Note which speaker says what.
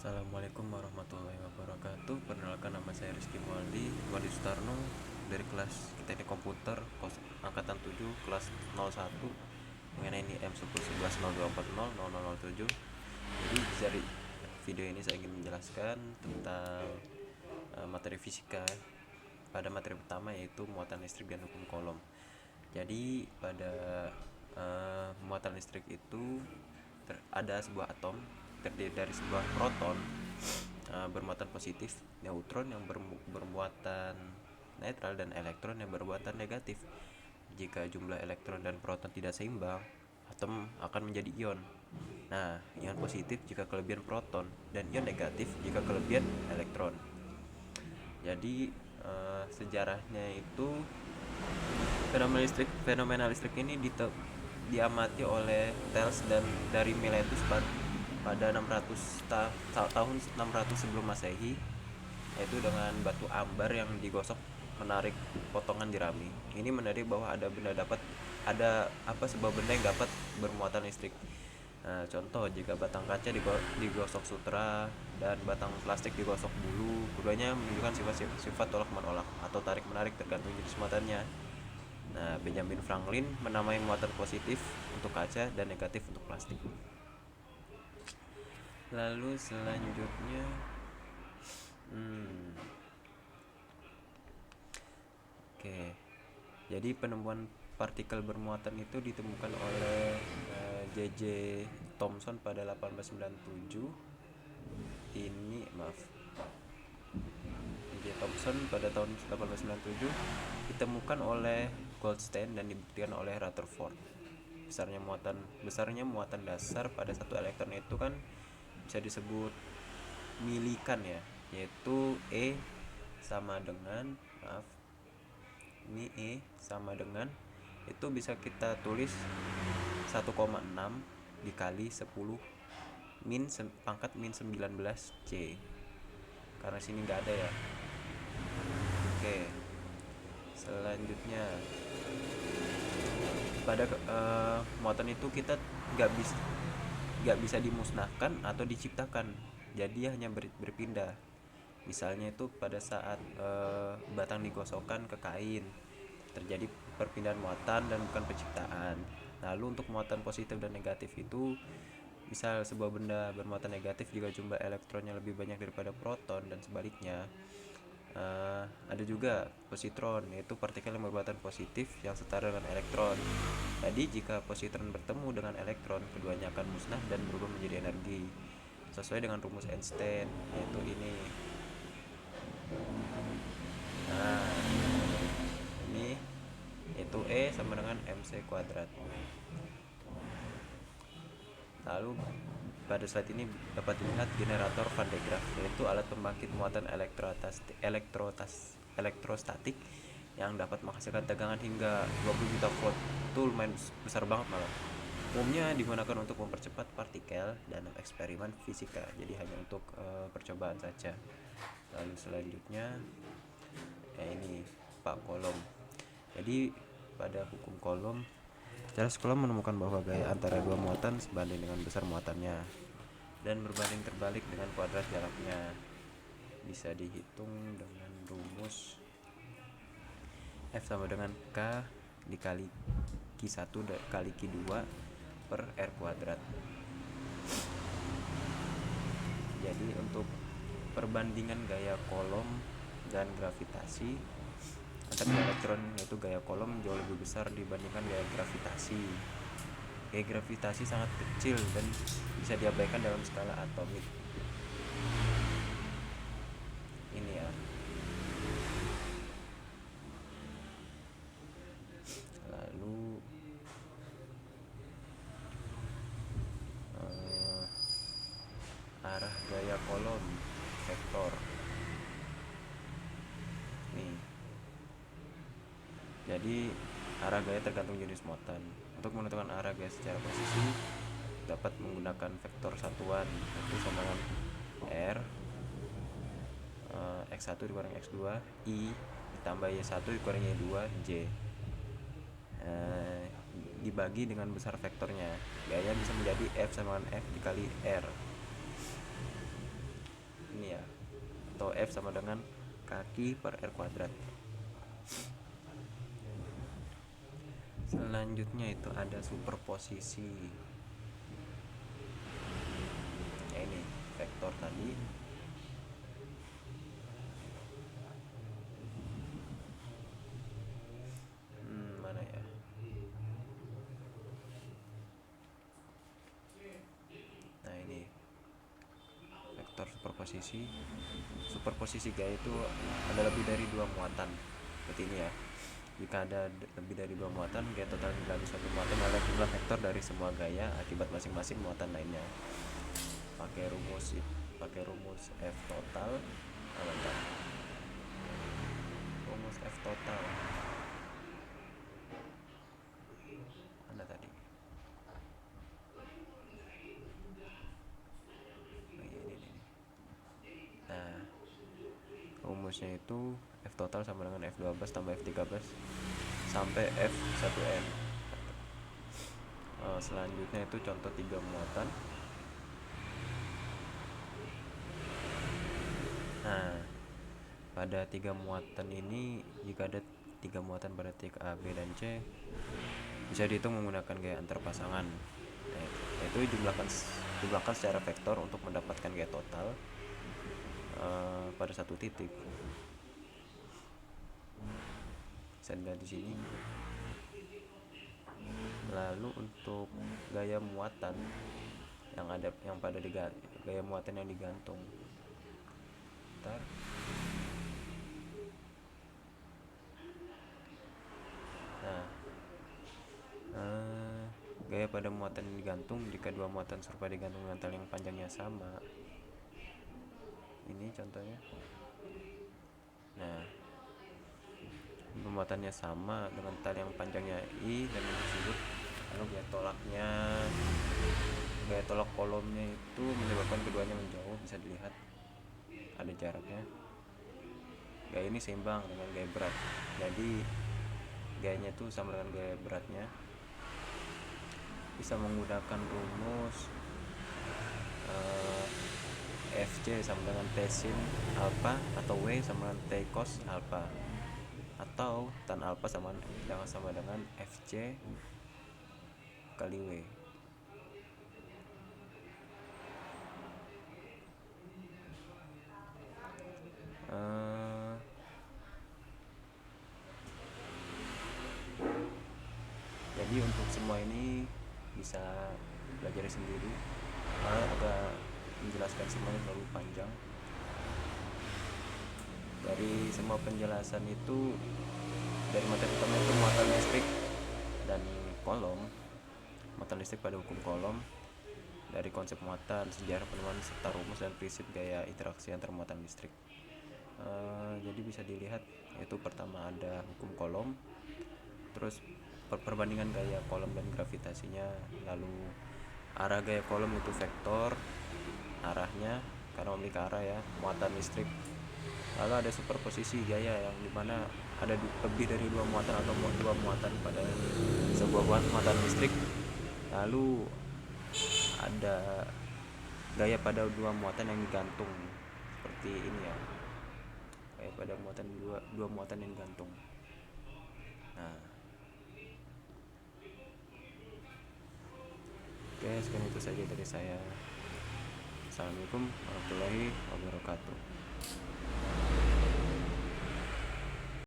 Speaker 1: Assalamualaikum warahmatullahi wabarakatuh. Perkenalkan, nama saya Rizky Wali Sutarno dari kelas Teknik Komputer angkatan 7 kelas 01 mengenai NIM 101102400007. Jadi dari video ini saya ingin menjelaskan tentang materi fisika pada materi pertama, yaitu muatan listrik dan hukum Coulomb. Jadi pada muatan listrik itu ada sebuah atom terdiri dari sebuah proton bermuatan positif, neutron yang bermuatan netral, dan elektron yang bermuatan negatif. Jika jumlah elektron dan proton tidak seimbang, atom akan menjadi ion. Nah, ion positif jika kelebihan proton, dan ion negatif jika kelebihan elektron. Jadi sejarahnya itu fenomena listrik ini diamati oleh Thales dan dari Miletus pada 600 tahun 600 sebelum Masehi, yaitu dengan batu ambar yang digosok menarik potongan jerami. Ini menarik bahwa sebuah benda yang dapat bermuatan listrik. Nah, contoh, jika batang kaca digosok sutra dan batang plastik digosok bulu, keduanya menunjukkan sifat tolak menolak atau tarik menarik tergantung jenis muatannya. Nah, Benjamin Franklin menamai muatan positif untuk kaca dan negatif untuk plastik. Lalu selanjutnya, jadi penemuan partikel bermuatan itu ditemukan oleh J.J. Thomson pada 1897. J.J. Thomson pada tahun 1897 ditemukan oleh Goldstein dan dibuktikan oleh Rutherford. Besarnya muatan dasar pada satu elektron itu kan bisa disebut milikan ya, yaitu E sama dengan itu bisa kita tulis 1,6 dikali 10 pangkat min 19 C, karena sini nggak ada ya. Selanjutnya, pada muatan itu kita nggak bisa dimusnahkan atau diciptakan, jadi hanya berpindah. Misalnya itu pada saat batang digosokkan ke kain, terjadi perpindahan muatan dan bukan penciptaan. Lalu untuk muatan positif dan negatif itu, misal sebuah benda bermuatan negatif jika jumlah elektronnya lebih banyak daripada proton, dan sebaliknya. Ada juga positron, yaitu partikel yang bermuatan positif yang setara dengan elektron. Jadi jika positron bertemu dengan elektron, keduanya akan musnah dan berubah menjadi energi sesuai dengan rumus Einstein, yaitu ini. Nah, ini yaitu E sama dengan mc kuadrat. Lalu pada slide ini dapat dilihat generator Van de Graaff, yaitu alat pembangkit muatan elektrostatik yang dapat menghasilkan tegangan hingga 20 juta volt. Itu lumayan besar banget malah. Umumnya digunakan untuk mempercepat partikel dalam eksperimen fisika, jadi hanya untuk percobaan saja. Lalu selanjutnya, ini Pak Coulomb. Jadi pada hukum Coulomb, Charles Coulomb menemukan bahwa gaya antara dua muatan sebanding dengan besar muatannya dan berbanding terbalik dengan kuadrat jaraknya. Bisa dihitung dengan rumus F sama dengan K dikali Q1 kali Q2 per R kuadrat. Jadi untuk perbandingan gaya Coulomb dan gravitasi antar elektron, yaitu gaya Coulomb jauh lebih besar dibandingkan gaya gravitasi. Gaya gravitasi sangat kecil dan bisa diabaikan dalam skala atomik. Ini ya. Lalu arah gaya Coulomb vektor. Nih. Jadi arah gaya tergantung jenis muatan. Untuk menentukan arah gaya secara presisi dapat menggunakan vektor satuan, yaitu sama dengan R X1 dikurangi X2 I ditambah Y1 dikurangi Y2 J dibagi dengan besar vektornya. Gaya bisa menjadi F sama dengan F dikali R. ini ya, atau F sama dengan kaki per R kuadrat. Selanjutnya itu ada superposisi. Ya ini vektor tadi. Mana ya? Nah ini vektor superposisi. Superposisi gaya itu ada lebih dari dua muatan. Seperti ini ya. Jika ada lebih dari dua muatan, gaya total dari suatu muatan adalah jumlah vektor dari semua gaya akibat masing-masing muatan lainnya. Pakai rumus F total. Rumus F total mana tadi? Ini. Nah, rumusnya itu F total sama dengan F12 tambah F13 sampai F1N. Selanjutnya itu contoh 3 muatan. Nah, pada 3 muatan ini, jika ada 3 muatan pada titik A, B, dan C, bisa dihitung menggunakan gaya antar pasangan. Yaitu jumlahkan secara vektor untuk mendapatkan gaya total pada satu titik. Bisa dilihat di sini. Lalu untuk gaya muatan yang pada gaya muatan yang digantung. Gaya pada muatan yang digantung jika dua muatan serupa digantung dengan tali yang panjangnya sama. Ini contohnya. Nah, muatannya sama dengan tali yang panjangnya I dan disebut, lalu gaya tolak kolomnya itu menyebabkan keduanya menjauh. Bisa dilihat ada jaraknya. Gaya ini seimbang dengan gaya berat, jadi gayanya itu sama dengan gaya beratnya. Bisa menggunakan rumus Fc sama dengan T sin alpha, atau W sama dengan T cos alpha, atau tan alpha sama dengan Fc kali W. Jadi untuk semua ini bisa belajar sendiri, agak menjelaskan semuanya terlalu panjang. Dari semua penjelasan itu, dari materi pertama itu muatan listrik dan kolom, muatan listrik pada hukum kolom, dari konsep muatan, sejarah penemuan serta rumus dan prinsip gaya interaksi antar muatan listrik. Jadi bisa dilihat, yaitu pertama ada hukum kolom, terus perbandingan gaya kolom dan gravitasinya, lalu arah gaya kolom itu vektor arahnya karena memiliki arah ya, muatan listrik. Lalu ada superposisi gaya yang dimana ada lebih dari dua muatan atau dua muatan pada sebuah muatan listrik. Lalu ada gaya pada dua muatan yang digantung, seperti ini ya, gaya pada dua muatan yang digantung. Nah, oke, sekian itu saja dari saya. Assalamualaikum warahmatullahi wabarakatuh.